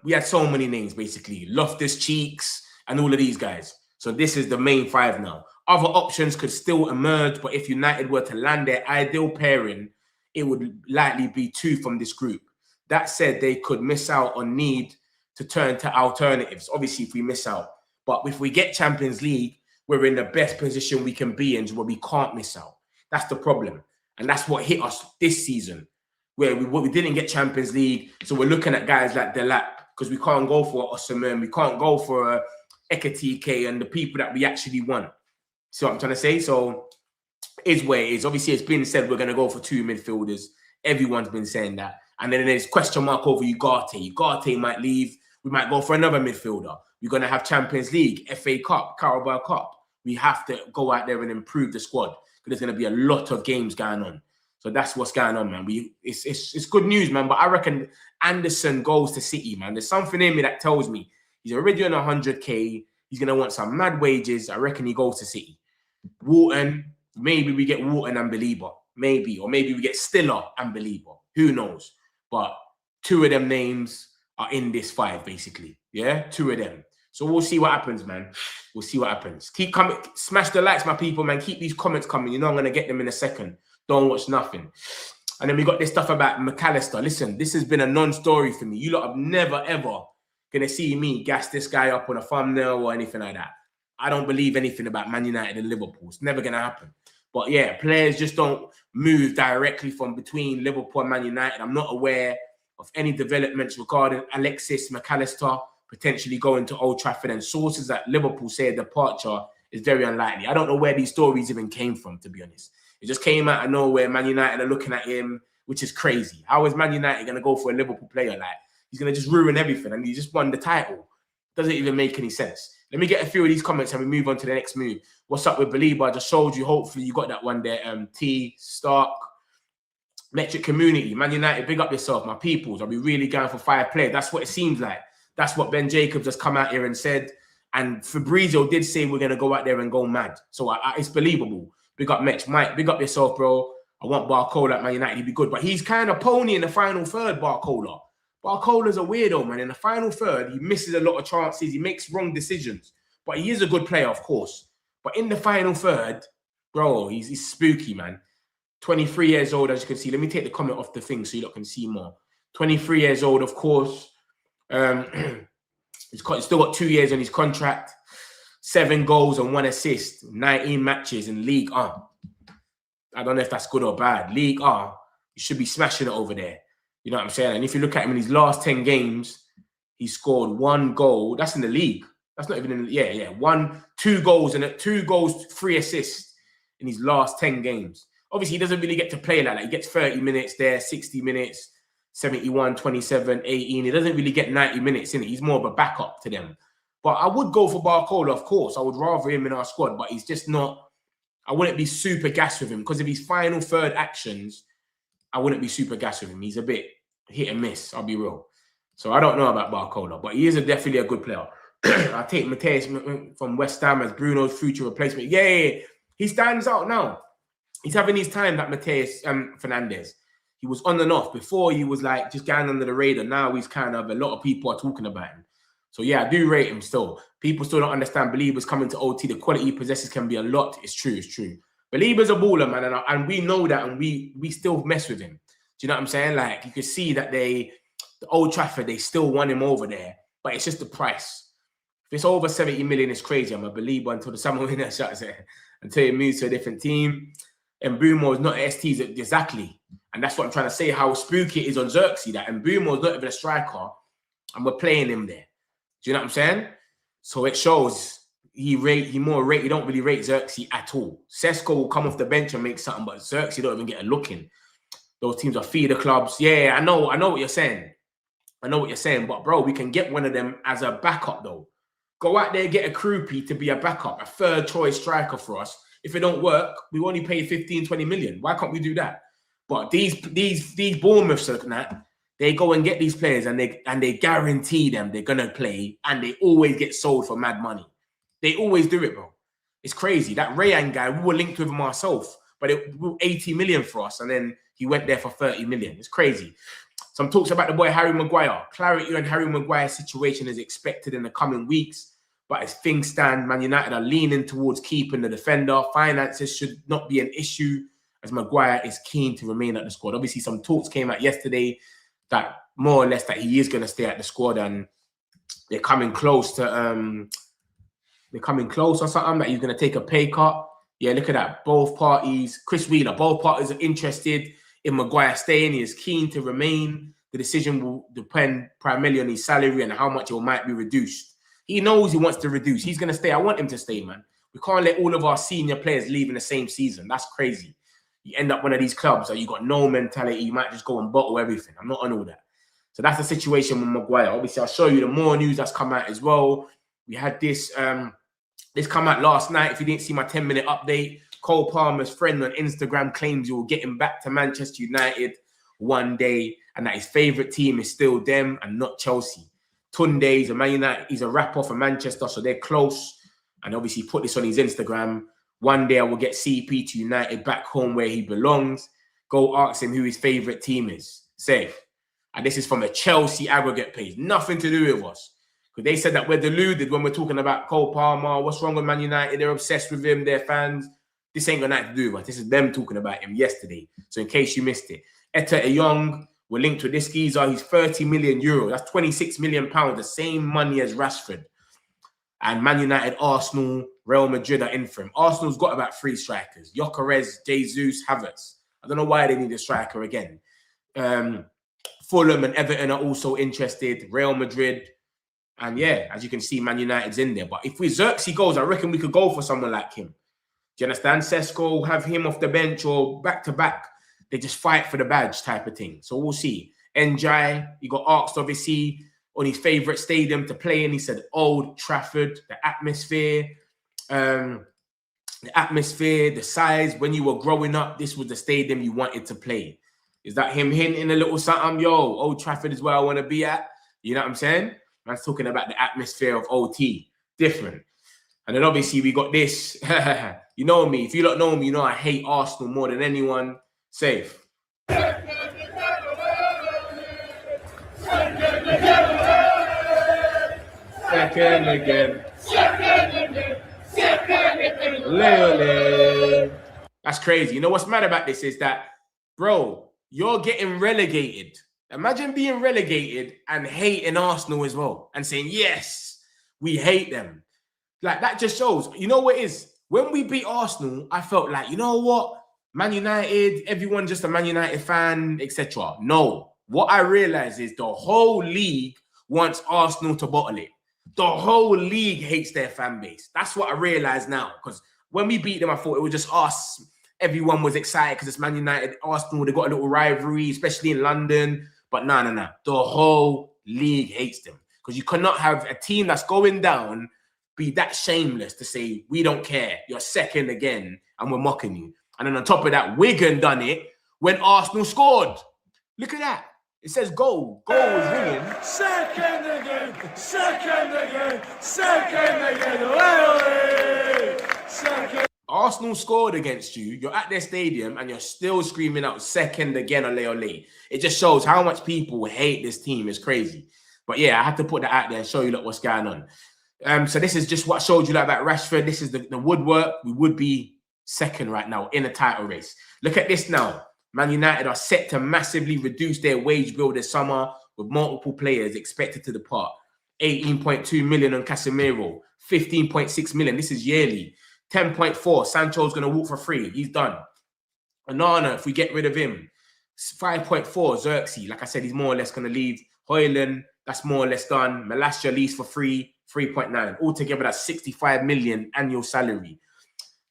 We had so many names, basically. Loftus-Cheeks and all of these guys. So this is the main 5 now. Other options could still emerge, but if United were to land their ideal pairing, it would likely be 2 from this group. That said, they could miss out on need to turn to alternatives, obviously, if we miss out. But if we get Champions League, we're in the best position we can be in where we can't miss out. That's the problem. And that's what hit us this season, where we didn't get Champions League. So we're looking at guys like Delap because we can't go for Osimhen. We can't go for Ekatike and the people that we actually want. See what I'm trying to say? So is where it is. Obviously, it's been said we're going to go for 2 midfielders. Everyone's been saying that. And then there's question mark over Ugarte. Ugarte might leave. We might go for another midfielder. We're going to have Champions League, FA Cup, Carabao Cup. We have to go out there and improve the squad because there's going to be a lot of games going on. So that's what's going on, man. It's good news, man. But I reckon Anderson goes to City, man. There's something in me that tells me he's already on 100K. He's going to want some mad wages. I reckon he goes to City. Wharton, maybe we get Wharton and Belieber. Maybe. Or maybe we get Stiller and Belieber. Who knows? But 2 of them names are in this 5, basically. Yeah? 2 of them. So we'll see what happens, man. We'll see what happens. Keep coming. Smash the likes, my people, man. Keep these comments coming. You know I'm going to get them in a second. Don't watch nothing. And then we got this stuff about McAllister. Listen, this has been a non-story for me. You lot have never, ever going to see me gas this guy up on a thumbnail or anything like that. I don't believe anything about Man United and Liverpool. It's never going to happen. But yeah, players just don't move directly from between Liverpool and Man United. I'm not aware of any developments regarding Alexis McAllister potentially going to Old Trafford, and sources at Liverpool say a departure is very unlikely. I don't know where these stories even came from, to be honest. It just came out of nowhere. Man United are looking at him, which is crazy. How is Man United going to go for a Liverpool player? Like, he's going to just ruin everything, and he just won the title. Doesn't even make any sense. Let me get a few of these comments and we move on to the next move. What's up with Belieber? I just showed you. Hopefully you got that one there. T, Stark, Metric Community. Man United, big up yourself, my peoples. I'll be really going for 5 players. That's what it seems like. That's what Ben Jacobs has come out here and said. And Fabrizio did say we're going to go out there and go mad. So it's believable. Big up Metch. Mike, big up yourself, bro. I want Barcola at Man United. He'd be good. But he's kind of pony in the final third, Barcola. Barcola's a weirdo, man. In the final third, he misses a lot of chances. He makes wrong decisions. But he is a good player, of course. But in the final third, bro, he's spooky, man. 23 years old, as you can see. Let me take the comment off the thing so you lot can see more. 23 years old, of course. He's still got 2 years on his contract. 7 goals and 1 assist. 19 matches in League 1. I don't know if that's good or bad. League 1, you should be smashing it over there. You know what I'm saying? And if you look at him in his last 10 games, he scored 1 goal. That's in the league. That's not even in the, 2 goals and 2 goals, 3 assists in his last 10 games. Obviously, he doesn't really get to play like that. He gets 30 minutes there, 60 minutes, 71, 27, 18. He doesn't really get 90 minutes in it. He's more of a backup to them. But I would go for Barcola, of course. I would rather him in our squad, but he's just not. I wouldn't be super gassed with him because of his final third actions. I wouldn't be super gassed with him. He's a bit hit and miss, I'll be real. So I don't know about Barcola, but he is definitely a good player. I take Mateus from West Ham as Bruno's future replacement. Yeah, he stands out now. He's having his time, that Mateus Fernandez. He was on and off. Before, he was like just going under the radar. Now he's kind of, a lot of people are talking about him. So yeah, I do rate him still. People still don't understand Believers coming to OT. The quality he possesses can be a lot. It's true, it's true. Believers a baller, man, and we know that, and we still mess with him. Do you know what I'm saying? Like, you can see that the Old Trafford, they still want him over there, but it's just the price. If it's over 70 million, it's crazy. I'm a believer until the summer winner shuts it, until he moves to a different team. And Mbumo is not STs exactly. And that's what I'm trying to say, how spooky it is on Xerxes, that Mbumo is not even a striker, and we're playing him there. Do you know what I'm saying? So it shows he don't really rate Xerxes at all. Sesko will come off the bench and make something, but Xerxes don't even get a look in. Those teams are feeder clubs. Yeah, I know what you're saying. I know what you're saying, but bro, we can get one of them as a backup though. Go out there, get a Krupi to be a backup, a third choice striker for us. If it don't work, we only pay 15, 20 million. Why can't we do that? But these Bournemouths and that, they go and get these players and they guarantee them they're gonna play, and they always get sold for mad money. They always do it, bro. It's crazy. That Rayan guy, we were linked with him ourselves, but it was 80 million for us, and then he went there for 30 million. It's crazy. Some talks about the boy Harry Maguire. Clarity on Harry Maguire's situation is expected in the coming weeks, but as things stand, Man United are leaning towards keeping the defender. Finances should not be an issue, as Maguire is keen to remain at the squad. Obviously, some talks came out yesterday that more or less that he is going to stay at the squad, and they're coming close to or something, that he's going to take a pay cut. Yeah, look at that. Both parties, Chris Wheeler, both parties are interested in Maguire staying. He is keen to remain. The decision will depend primarily on his salary and how much it might be reduced. He knows he wants to reduce. He's going to stay. I want him to stay, man. We can't let all of our senior players leave in the same season. That's crazy. You end up one of these clubs that you got no mentality. You might just go and bottle everything. I'm not on all that. So that's the situation with Maguire. Obviously, I'll show you the more news that's come out as well. We had this come out last night. If you didn't see my 10-minute update, Cole Palmer's friend on Instagram claims he will get him back to Manchester United one day, and that his favourite team is still them and not Chelsea. Tunde is a Man United. He's a rapper for Manchester, so they're close. And obviously, put this on his Instagram. One day I will get CP to United back home where he belongs. Go ask him who his favourite team is. Safe. And this is from a Chelsea aggregate page. Nothing to do with us. Because they said that we're deluded when we're talking about Cole Palmer. What's wrong with Man United? They're obsessed with him. They're fans. This ain't got nothing to do with us. This is them talking about him yesterday. So in case you missed it. Etta Young, we're linked with this geezer. He's 30 million euros. That's 26 million pounds. The same money as Rashford. And Man United, Arsenal, Real Madrid are in for him. Arsenal's got about 3 strikers. Gyökeres, Jesus, Havertz. I don't know why they need a striker again. Fulham and Everton are also interested. Real Madrid. And yeah, as you can see, Man United's in there. But if Xerxes goes, I reckon we could go for someone like him. Do you understand? Sesko, have him off the bench or back-to-back. They just fight for the badge type of thing. So we'll see. Njai, he got asked, obviously, on his favourite stadium to play in. He said Old Trafford, the atmosphere, the size. When you were growing up, this was the stadium you wanted to play. Is that him hinting a little something? Yo, Old Trafford is where I want to be at. You know what I'm saying? Man's talking about the atmosphere of OT. Different. And then obviously we got this. You know me. If you don't know me, you know I hate Arsenal more than anyone. Safe. Second again. That's crazy. You know what's mad about this is that, bro, you're getting relegated. Imagine being relegated and hating Arsenal as well and saying, yes, we hate them. Like, that just shows, you know what it is? When we beat Arsenal, I felt like, you know what? Man United, everyone just a Man United fan, etc. No. What I realized is the whole league wants Arsenal to bottle it. The whole league hates their fan base. That's what I realize now, because When we beat them, I thought it was just us. Everyone was excited because it's Man United, Arsenal. They got a little rivalry, especially in London. But no. The whole league hates them because you cannot have a team that's going down be that shameless to say, we don't care. You're second again and we're mocking you. And then on top of that, Wigan done it when Arsenal scored. Look at that. It says goal. Goal was ringing. Second again. Second again. Second again. Second. Arsenal scored against you. You're at their stadium and you're still screaming out second again, ole ole. It just shows how much people hate this team. It's crazy. But yeah, I had to put that out there and show you what's going on. So this is just what I showed you about Rashford. This is the woodwork. We would be second right now in a title race. Look at this now. Man United are set to massively reduce their wage bill this summer with multiple players expected to depart. 18.2 million on Casemiro, 15.6 million. This is yearly. 10.4. Sancho's going to walk for free. He's done. Onana, if we get rid of him. 5.4. Xerxes, like I said, he's more or less going to leave. Højlund, that's more or less done. Malassia leaves for free. 3.9. Altogether, that's 65 million annual salary.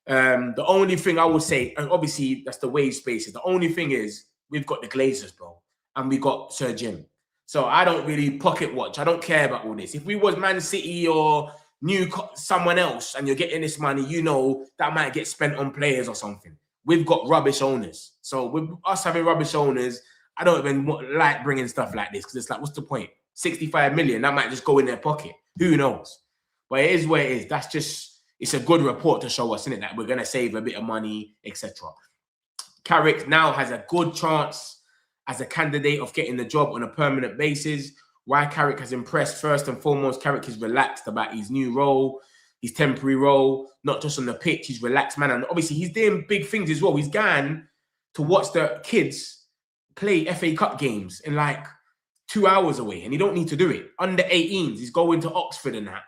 The only thing I would say, and obviously that's the wage spaces. The only thing is we've got the Glazers, bro, and we got Sir Jim. So I don't really pocket watch. I don't care about all this. If we was Man City or someone else, and you're getting this money, you know that might get spent on players or something. We've got rubbish owners. So with us having rubbish owners, I don't even like bringing stuff like this because it's like, what's the point? 65 million, that might just go in their pocket. Who knows? But it is where it is. That's just. It's a good report to show us, isn't it, that we're going to save a bit of money, etc. Carrick now has a good chance as a candidate of getting the job on a permanent basis. Why Carrick has impressed, first and foremost, Carrick is relaxed about his new role, his temporary role, not just on the pitch. He's relaxed, man. And obviously, he's doing big things as well. He's gone to watch the kids play FA Cup games in like 2 hours away, and he don't need to do it. Under 18s, he's going to Oxford and that.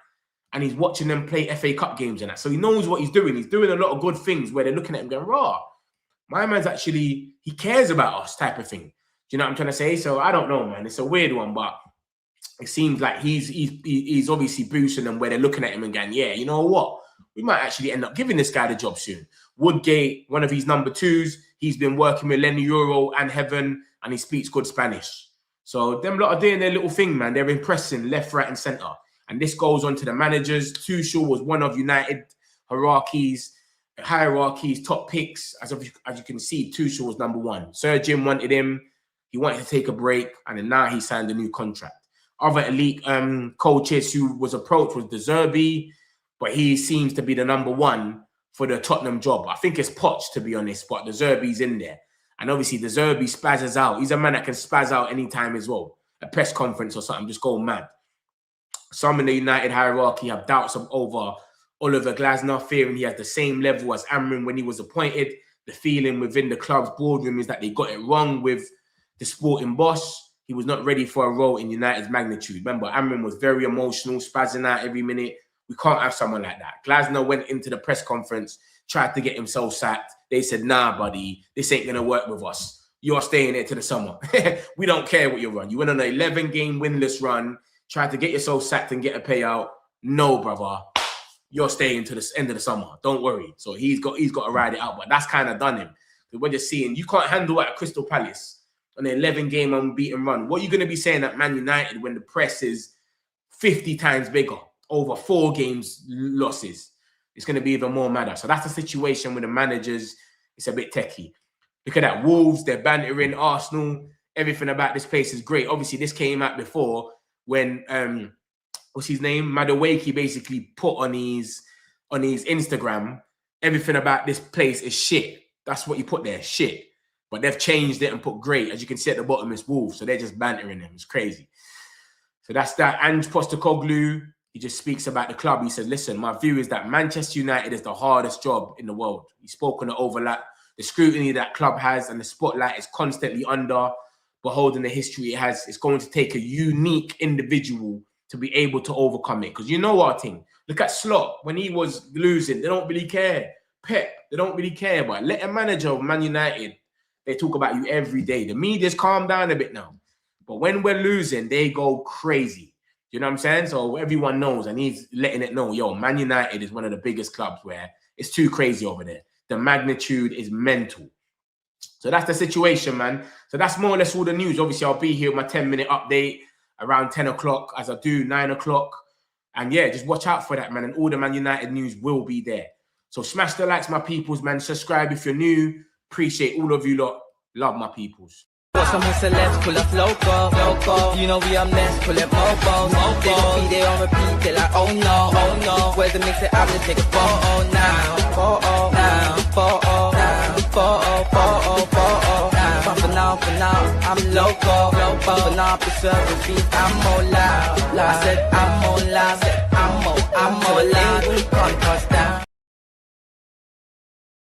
And he's watching them play FA Cup games and that. So he knows what he's doing. He's doing a lot of good things where they're looking at him going, raw, my man's actually, he cares about us type of thing. Do you know what I'm trying to say? So I don't know, man. It's a weird one, but it seems like he's obviously boosting them where they're looking at him and going, yeah, you know what? We might actually end up giving this guy the job soon. Woodgate, one of his number twos, he's been working with Lenny Euro and Heaven, and he speaks good Spanish. So them lot are doing their little thing, man. They're impressing left, right, and centre. And this goes on to the managers. Tuchel was one of United hierarchies, top picks. As you can see, Tuchel was number one. Sir Jim wanted him. He wanted to take a break, and then now he signed a new contract. Other elite coaches who was approached was De Zerbi, but he seems to be the number one for the Tottenham job. I think it's Poch, to be honest, but De Zerbi's in there. And obviously, De Zerbi spazzes out. He's a man that can spazz out anytime as well. A press conference or something, just go mad. Some in the United hierarchy have doubts over Oliver Glasner, fearing he has the same level as Amrin when he was appointed. The feeling within the club's boardroom is that they got it wrong with the sporting boss. He was not ready for a role in United's magnitude. Remember, Amrin was very emotional, spazzing out every minute. We can't have someone like that. Glasner went into the press conference, tried to get himself sacked. They said, nah, buddy, this ain't going to work with us. You're staying there to the summer. We don't care what you run. You went on an 11-game winless run, tried to get yourself sacked and get a payout. No, brother. You're staying to the end of the summer. Don't worry. So he's got to ride it out. But that's kind of done him. We're just seeing you can't handle at Crystal Palace on an 11-game unbeaten run. What are you going to be saying at Man United when the press is 50 times bigger over 4 games losses? It's going to be even more madder. So that's the situation with the managers. It's a bit techie. Look at that. Wolves, they're bantering Arsenal. Everything about this place is great. Obviously, this came out before when what's his name? Madueke basically put on his Instagram, everything about this place is shit. That's what he put there, shit. But they've changed it and put great. As you can see at the bottom, it's Wolves. So they're just bantering him. It's crazy. So that's that. Ange Postecoglou, he just speaks about the club. He says, listen, my view is that Manchester United is the hardest job in the world. He spoke on the overlap, the scrutiny that club has, and the spotlight is constantly under. Beholding the history it has, it's going to take a unique individual to be able to overcome it. Because you know our thing. Look at Slot. When he was losing, they don't really care. Pep, they don't really care. But let a manager of Man United, they talk about you every day. The media's calmed down a bit now. But when we're losing, they go crazy. You know what I'm saying? So everyone knows, and he's letting it know, yo, Man United is one of the biggest clubs where It's too crazy over there. The magnitude is mental. So that's the situation, man. So that's more or less all the news. Obviously, I'll be here with my 10-minute update around 10 o'clock as I do 9 o'clock. And yeah, just watch out for that, man. And all the Man United news will be there. So smash the likes, my peoples, man. Subscribe if you're new. Appreciate all of you lot. Love my peoples. Want some celebs, pull up loco. You know we are next, pull up mobos. They don't be there on repeat, they're like, oh no. Where's the mix it up, let's take a photo now. But for now, I'm loco. For now, preserve the beat, I'm more loud. I said I'm more loud, I'm more loud. Can't touch down.